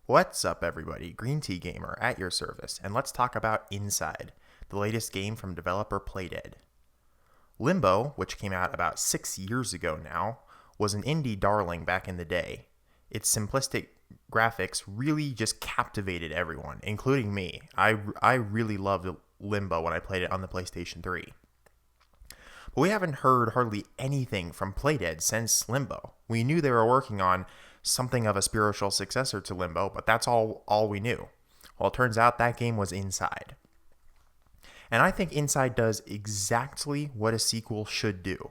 What's up, everybody? Green Tea Gamer at your service, and let's talk about Inside, the latest game from developer Playdead. Limbo, which came out about 6 years ago now, was an indie darling back in the day. Its simplistic graphics really just captivated everyone, including me. I really loved Limbo when I played it on the PlayStation 3. But we haven't heard hardly anything from Playdead since Limbo. We knew they were working on something of a spiritual successor to Limbo, but that's all we knew. Well, it turns out that game was Inside. And I think Inside does exactly what a sequel should do.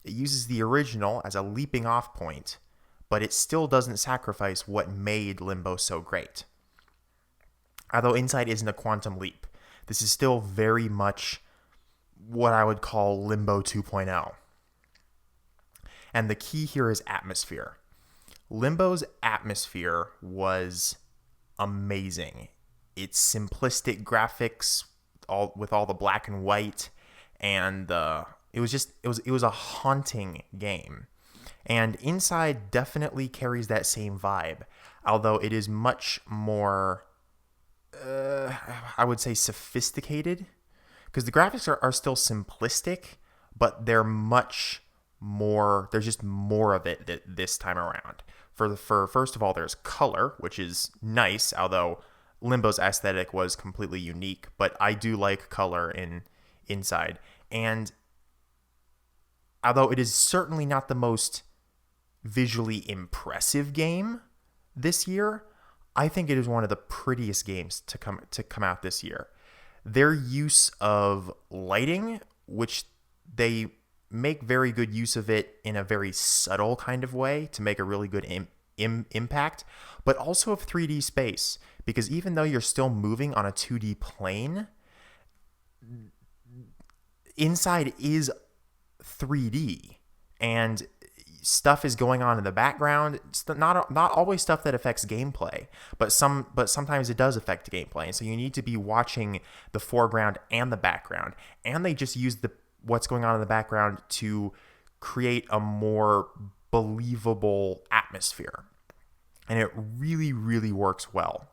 It uses the original as a leaping off point, but it still doesn't sacrifice what made Limbo so great. Although Inside isn't a quantum leap, this is still very much what I would call Limbo 2.0. And the key here is atmosphere. Limbo's atmosphere was amazing. Its simplistic graphics, with all the black and white, and it was a haunting game. And Inside definitely carries that same vibe, although it is much more, I would say, sophisticated, because the graphics are still simplistic, but they're much more. There's just more of it this time around. For first of all, there's color, which is nice, although Limbo's aesthetic was completely unique. But I do like color in Inside, and although it is certainly not the most visually impressive game this year, I think it is one of the prettiest games to come out this year. Their use of lighting, which they make very good use of it in a very subtle kind of way to make a really good impact, but also of 3D space, because even though you're still moving on a 2D plane, Inside is 3D, and stuff is going on in the background. It's not always stuff that affects gameplay, but sometimes it does affect gameplay. And so you need to be watching the foreground and the background. And they just use what's going on in the background to create a more believable atmosphere. And it really, really works well.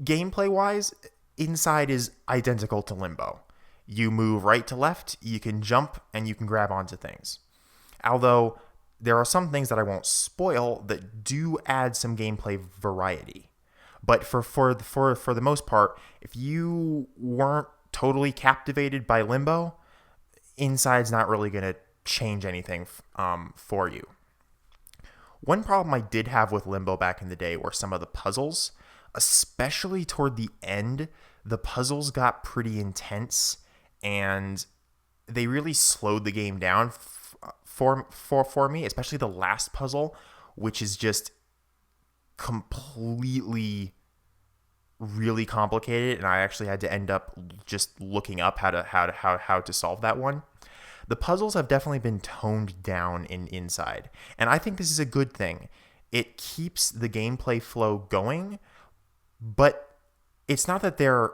Gameplay-wise, Inside is identical to Limbo. You move right to left, you can jump, and you can grab onto things. Although there are some things that I won't spoil that do add some gameplay variety. But for the most part, if you weren't totally captivated by Limbo, Inside's not really going to change anything for you. One problem I did have with Limbo back in the day were some of the puzzles, especially toward the end. The puzzles got pretty intense, and they really slowed the game down for me, especially the last puzzle, which is just completely really complicated, and I actually had to end up just looking up how to solve that one. The puzzles have definitely been toned down in Inside, and I think this is a good thing. It keeps the gameplay flow going, but it's not that they're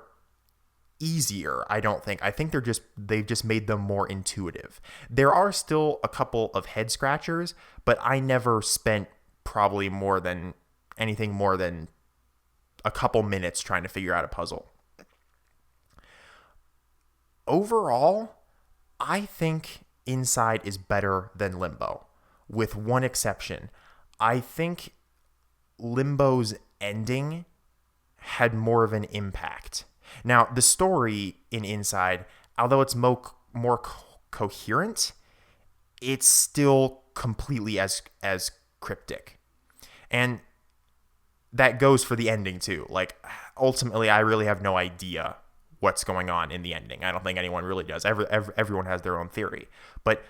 easier, I don't think. I think they've just made them more intuitive. There are still a couple of head scratchers, but I never spent probably anything more than a couple minutes trying to figure out a puzzle. Overall, I think Inside is better than Limbo, with one exception. I think Limbo's ending had more of an impact. Now, the story in Inside, although it's more coherent, it's still completely as cryptic. And that goes for the ending too. Like, ultimately, I really have no idea what's going on in the ending. I don't think anyone really does. Everyone has their own theory. But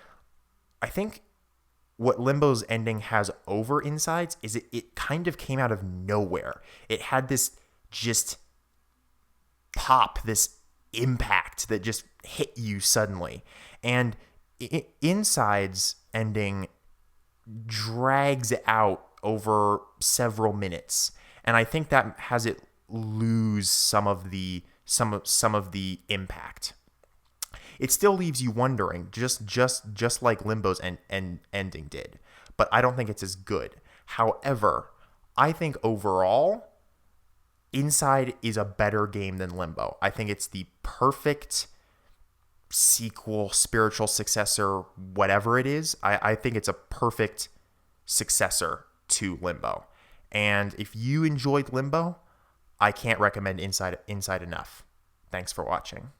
I think what Limbo's ending has over Inside's is it kind of came out of nowhere. It had this just pop, this impact that just hit you suddenly. And Inside's ending drags out over several minutes, and I think that has it lose some of the impact. It still leaves you wondering, just like Limbo's ending did, but I don't think it's as good. However, I think overall, Inside is a better game than Limbo. I think it's the perfect sequel, spiritual successor, whatever it is. I think it's a perfect successor to Limbo. And if you enjoyed Limbo, I can't recommend Inside enough. Thanks for watching.